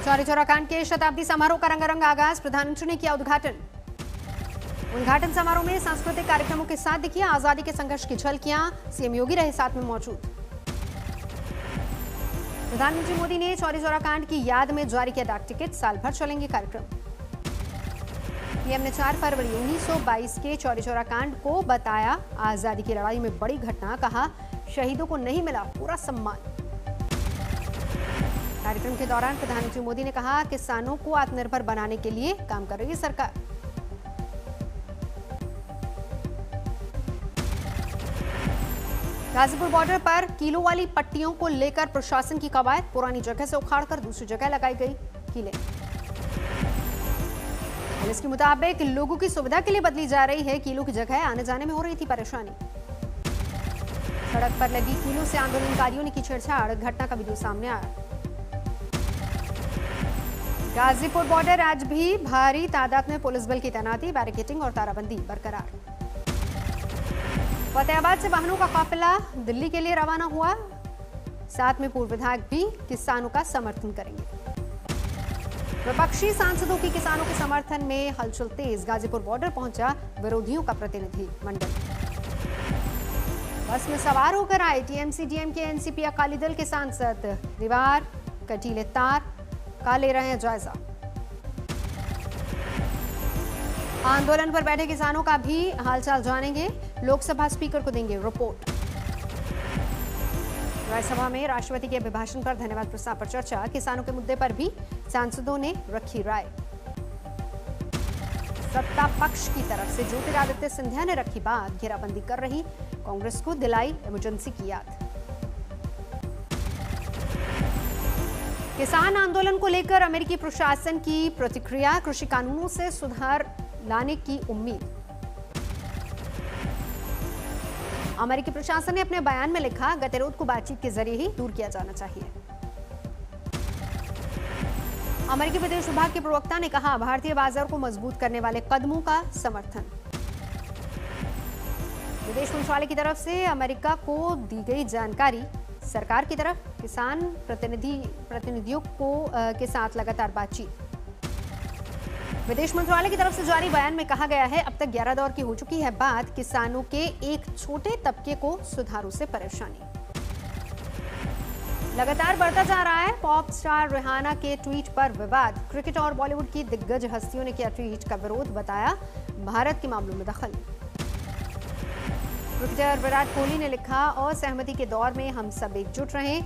चौरी चौरा कांड के शताब्दी समारोह का रंगारंग आगाज, प्रधानमंत्री ने किया उद्घाटन। उद्घाटन समारोह में सांस्कृतिक कार्यक्रमों के साथ दिखी आजादी के संघर्ष की झलकियां, सीएम योगी रहे साथ में मौजूद। प्रधानमंत्री मोदी ने चौरी चौरा कांड की याद में जारी किया डाक टिकट, साल भर चलेंगे कार्यक्रम। पीएम ने 4 फरवरी 1922 के चौरी चौरा कांड को बताया आजादी की लड़ाई में बड़ी घटना, कहा शहीदों को नहीं मिला पूरा सम्मान। कार्यक्रम के दौरान प्रधानमंत्री मोदी ने कहा किसानों को आत्मनिर्भर बनाने के लिए काम कर रही है सरकार। गाजीपुर बॉर्डर पर किलो वाली पट्टियों को लेकर प्रशासन की कवायद, पुरानी जगह से उखाड़कर दूसरी जगह लगाई गई किले। पुलिस के मुताबिक लोगों की सुविधा के लिए बदली जा रही है किलो की जगह, आने जाने में हो रही थी परेशानी। सड़क पर लगी किलो से आंदोलनकारियों ने की छेड़छाड़, घटना का वीडियो सामने आया। गाजीपुर बॉर्डर आज भी भारी तादाद में पुलिस बल की तैनाती, बैरिकेडिंग और ताराबंदी बरकरार। फतेहाबाद से वाहनों का काफिला दिल्ली के लिए रवाना हुआ, साथ में पूर्व विधायक भी किसानों का समर्थन करेंगे। विपक्षी सांसदों की किसानों के समर्थन में हलचल तेज, गाजीपुर बॉर्डर पहुंचा विरोधियों का प्रतिनिधि मंडल। बस में सवार होकर आए TMC DMK NCP Akali Dal के सांसद, दीवार कटीले तार का ले रहे हैं जायजा। आंदोलन पर बैठे किसानों का भी हालचाल जानेंगे, लोकसभा स्पीकर को देंगे रिपोर्ट। राज्यसभा में राष्ट्रपति के अभिभाषण पर धन्यवाद प्रस्ताव पर चर्चा, किसानों के मुद्दे पर भी सांसदों ने रखी राय। सत्ता पक्ष की तरफ से ज्योतिरादित्य सिंधिया ने रखी बात, घेराबंदी कर रही कांग्रेस को दिलाई इमरजेंसी की याद। किसान आंदोलन को लेकर अमेरिकी प्रशासन की प्रतिक्रिया, कृषि कानूनों से सुधार लाने की उम्मीद। अमेरिकी प्रशासन ने अपने बयान में लिखा, गतिरोध को बातचीत के जरिए ही दूर किया जाना चाहिए। अमेरिकी विदेश विभाग के प्रवक्ता ने कहा, भारतीय बाजार को मजबूत करने वाले कदमों का समर्थन। विदेश मंत्रालय की तरफ से अमेरिका को दी गई जानकारी, सरकार की तरफ किसान प्रतिनिधियों के साथ लगातार बातचीत। विदेश मंत्रालय की तरफ से जारी बयान में कहा गया है, अब तक 11 दौर की हो चुकी है बात, किसानों के एक छोटे तबके को सुधारों से परेशानी। लगातार बढ़ता जा रहा है पॉप स्टार रिहाना के ट्वीट पर विवाद, क्रिकेट और बॉलीवुड की दिग्गज हस्तियों ने किया ट्वीट का विरोध, बताया भारत के मामलों में दखल। क्रिकेटर विराट कोहली ने लिखा, असहमति के दौर में हम सब एकजुट रहें,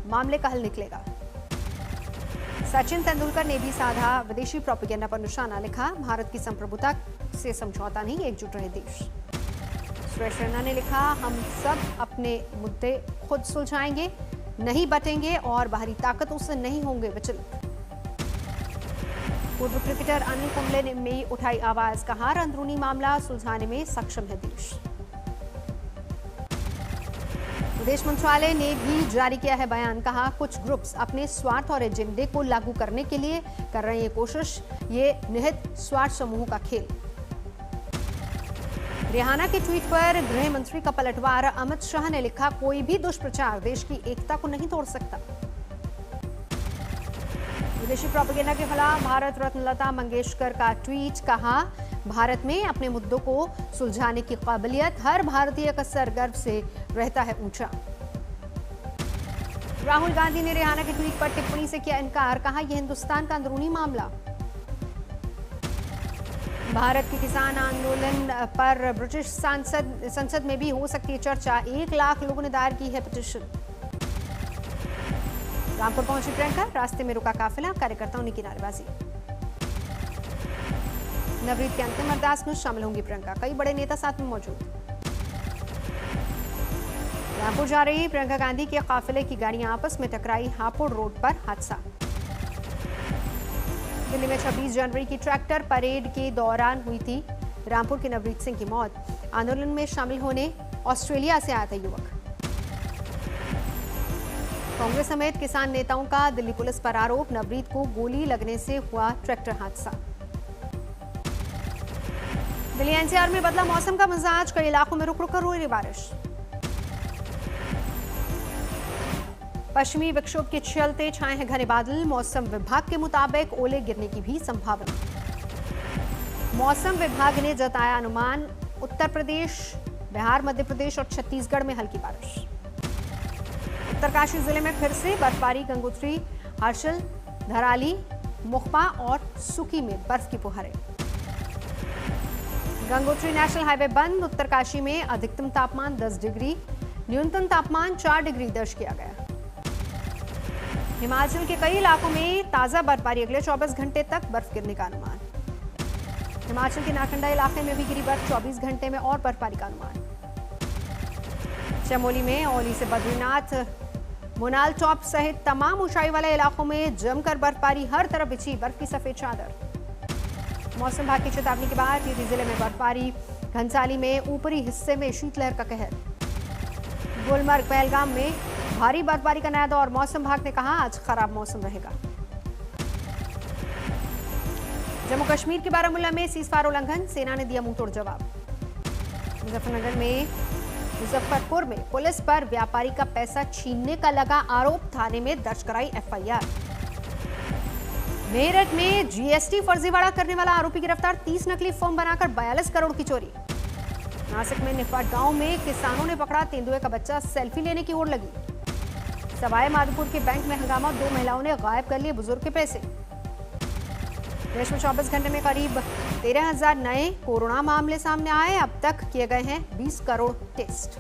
मामले का हल निकलेगा। सचिन तेंदुलकर ने भी साधा विदेशी प्रोपेगेंडा पर निशाना, लिखा भारत की संप्रभुता से समझौता नहीं, एकजुट रहे देश। सुरेश रैना ने लिखा, हम सब अपने मुद्दे खुद सुलझाएंगे, नहीं बटेंगे और बाहरी ताकतों से नहीं होंगे विचलित। पूर्व क्रिकेटर अनिल कुंबले ने भी उठाई आवाज, कहा अंदरूनी मामला सुलझाने में सक्षम है देश। विदेश मंत्रालय ने भी जारी किया है बयान, कहा कुछ ग्रुप्स अपने स्वार्थ और एजेंडे को लागू करने के लिए कर रहे हैं कोशिश, ये निहित स्वार्थ समूह का खेल। रिहाना के ट्वीट पर गृह मंत्री का पलटवार, अमित शाह ने लिखा, कोई भी दुष्प्रचार देश की एकता को नहीं तोड़ सकता। विदेशी प्रोपेगेंडा के खिलाफ भारत रत्न लता मंगेशकर का ट्वीट, कहा भारत में अपने मुद्दों को सुलझाने की काबिलियत हर भारतीय का सर गर्व से रहता है ऊंचा। राहुल गांधी ने रिहाना के ट्वीट पर टिप्पणी से किया इनकार, कहा यह हिंदुस्तान का अंदरूनी मामला। भारत के किसान आंदोलन पर ब्रिटिश संसद में भी हो सकती है चर्चा, 1 लाख लोगों ने दायर की है पिटीशन। रामपुर पहुंची प्रियंका, रास्ते में रुका काफिला, कार्यकर्ताओं ने की नारेबाजी। नवरीत के अंतिम अरदास में शामिल होंगी प्रियंका, कई बड़े नेता साथ में मौजूद। रामपुर जा रही प्रियंका गांधी के काफिले की गाड़ियां आपस में टकराई, हापुड़ रोड पर हादसा। दिल्ली में 26 जनवरी की ट्रैक्टर परेड के दौरान हुई थी रामपुर के नवरीत सिंह की मौत, आंदोलन में शामिल होने ऑस्ट्रेलिया से आया था युवक। कांग्रेस समेत किसान नेताओं का दिल्ली पुलिस पर आरोप, नवरीत को गोली लगने से हुआ ट्रैक्टर हादसा। दिल्ली एनसीआर में बदला मौसम का मिजाज, कई इलाकों में रुक रुक कर हो रही बारिश। पश्चिमी विक्षोभ के चलते छाए हैं घने बादल। मौसम विभाग के मुताबिक ओले गिरने की भी संभावना। मौसम विभाग ने जताया अनुमान, उत्तर प्रदेश, बिहार, मध्य प्रदेश और छत्तीसगढ़ में हल्की बारिश। उत्तरकाशी जिले में फिर से बर्फबारी। गंगोत्री, हर्षल, धराली, मुखपा और सुकी में बर्फ की फुहारें। गंगोत्री नेशनल हाईवे बंद। उत्तरकाशी में अधिकतम तापमान 10 डिग्री, न्यूनतम तापमान 4 डिग्री दर्ज किया गया। हिमाचल के कई इलाकों में ताजा बर्फबारी। अगले 24 घंटे तक बर्फ गिरने का अनुमान। हिमाचल के नारकंडा इलाके में भी गिरी बर्फ। 24 घंटे में और बर्फबारी का अनुमान। चमोली में औली से बद्रीनाथ, मोनाल टॉप सहित तमाम ऊंचाई वाले इलाकों में जमकर बर्फबारी। हर तरफ बिछी बर्फ की सफेद चादर। मौसम विभाग की चेतावनी के बाद टिहरी जिले में बर्फबारी। घनसाली में ऊपरी हिस्से में शीतलहर का कहर। गुलमर्ग, पहलगाम में भारी बर्फबारी का नया दौर। मौसम विभाग ने कहा आज खराब मौसम रहेगा। जम्मू कश्मीर के बारामूला में सीजफायर उल्लंघन, सेना ने दिया मुंहतोड़ जवाब। मुजफ्फरपुर में पुलिस पर व्यापारी का पैसा छीनने का लगा आरोप। थाने में दर्ज कराई एफआईआर। मेरठ में जीएसटी फर्जीवाड़ा करने वाला आरोपी गिरफ्तार। 30 नकली फॉर्म बनाकर 42 करोड़ की चोरी। नासिक में निफाट गांव में किसानों ने पकड़ा तेंदुए का बच्चा। सेल्फी लेने की ओर लगी। सवाई माधोपुर के बैंक में हंगामा। 2 महिलाओं ने गायब कर लिए बुजुर्ग के पैसे। देश में 24 घंटे में करीब 13,000 नए कोरोना मामले सामने आए। अब तक किए गए हैं 20 करोड़ टेस्ट।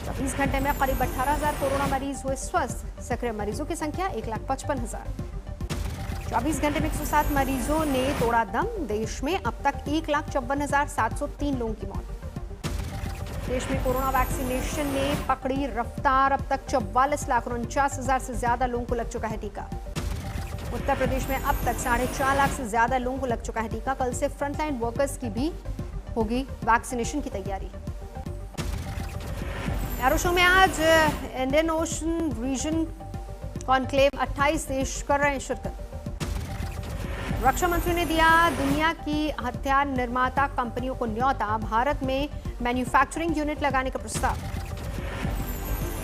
24 घंटे में करीब 18,000 कोरोना मरीज हुए स्वस्थ। सक्रिय मरीजों की संख्या 1,55,000। 24 घंटे में 107 मरीजों ने तोड़ा दम। देश में अब तक 1,54,703 लोगों की मौत। देश में कोरोना वैक्सीनेशन ने पकड़ी रफ्तार। अब तक 44,49,000 से ज्यादा लोगों को लग चुका है टीका। उत्तर प्रदेश में अब तक 4.5 लाख से ज्यादा लोगों को लग चुका है टीका। कल से फ्रंटलाइन वर्कर्स की भी होगी वैक्सीनेशन की तैयारी। एरो शो में आज इंडियन ओशन रीजन कॉन्क्लेव 28 देश कर रहे हैं शिरकत। रक्षा मंत्री ने दिया दुनिया की हथियार निर्माता कंपनियों को न्योता। भारत में मैन्युफैक्चरिंग यूनिट लगाने का प्रस्ताव।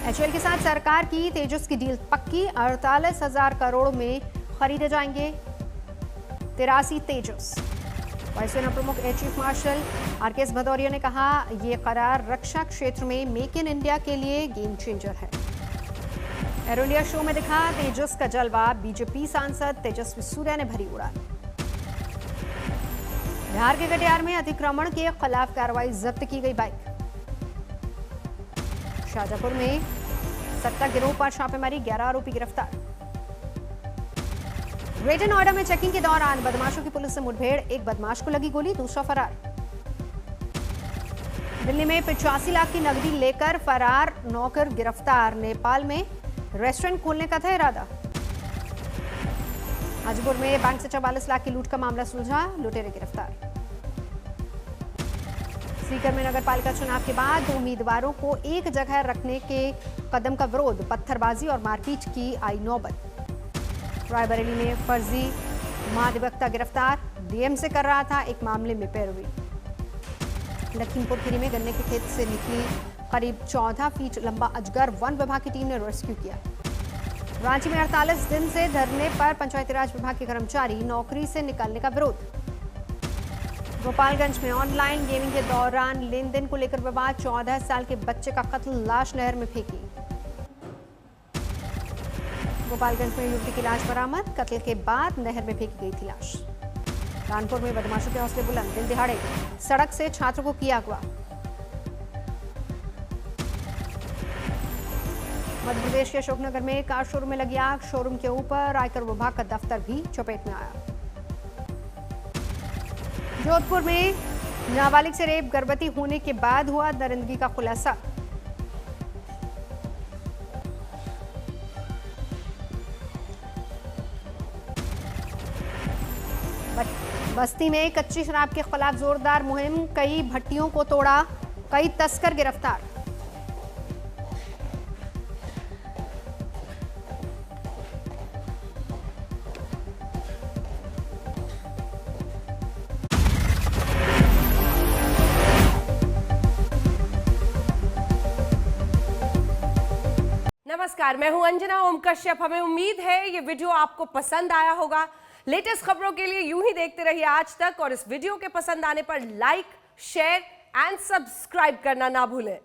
एचएएल के साथ सरकार की तेजस की डील पक्की। 48,000 करोड़ में खरीदे जाएंगे 83 तेजस। वायुसेना प्रमुख air chief marshal RKS Bhadauria ने कहा यह करार रक्षा क्षेत्र में मेक इन इंडिया के लिए गेम चेंजर है। एरो इंडिया शो में दिखा तेजस का जलवा। बीजेपी सांसद तेजस्वी सूर्या ने भरी उड़ान। बिहार के कटिहार में अतिक्रमण के खिलाफ कार्रवाई। जब्त की गई बाइक। शाहजहांपुर में सट्टा गिरोह पर छापेमारी। 11 आरोपी गिरफ्तार। ग्रेटर नोएडा में चेकिंग के दौरान बदमाशों की पुलिस से मुठभेड़। एक बदमाश को लगी गोली, दूसरा फरार। दिल्ली में 85 लाख की नकदी लेकर फरार नौकर गिरफ्तार। नेपाल में रेस्टोरेंट खोलने का था इरादा। हाजीपुर में बैंक से 44 लाख की लूट का मामला सुलझा। लुटेरे गिरफ्तार। सीकर में नगर पालिका चुनाव के बाद उम्मीदवारों को एक जगह रखने के कदम का विरोध। पत्थरबाजी और मारपीट की आई नौबत। रायबरेली में फर्जी महाधिवक्ता गिरफ्तार। डीएम से कर रहा था एक मामले में पैरवी। लखीमपुर खीरी में गन्ने के खेत से निकली करीब 14 फीट लंबा अजगर। वन विभाग की टीम ने रेस्क्यू किया। रांची में 48 दिन से धरने पर पंचायती राज विभाग के कर्मचारी। नौकरी से निकालने का विरोध। गोपालगंज में ऑनलाइन गेमिंग के दौरान लेन देन को लेकर विवाद। 14 साल के बच्चे का कत्ल, लाश नहर में फेंकी। गोपालगंज में युवती की लाश बरामद। कत्ल के बाद नहर में फेंकी गई थी लाश। कानपुर में बदमाशों के हौसले बुलंद। दिन दिहाड़े सड़क से छात्र को किया अगवा। मध्य प्रदेश के अशोकनगर में कार शोरूम में लगी आग। शोरूम के ऊपर आयकर विभाग का दफ्तर भी चपेट में आया। जोधपुर में नाबालिग से रेप, गर्भवती होने के बाद हुआ दरिंदगी का खुलासा। बस्ती में कच्ची शराब के खिलाफ जोरदार मुहिम। कई भट्टियों को तोड़ा। कई तस्कर गिरफ्तार। नमस्कार, मैं हूं अंजना ओम कश्यप। हमें उम्मीद है ये वीडियो आपको पसंद आया होगा। लेटेस्ट खबरों के लिए यूं ही देखते रहिए आज तक, और इस वीडियो के पसंद आने पर लाइक, शेयर एंड सब्सक्राइब करना ना भूलें।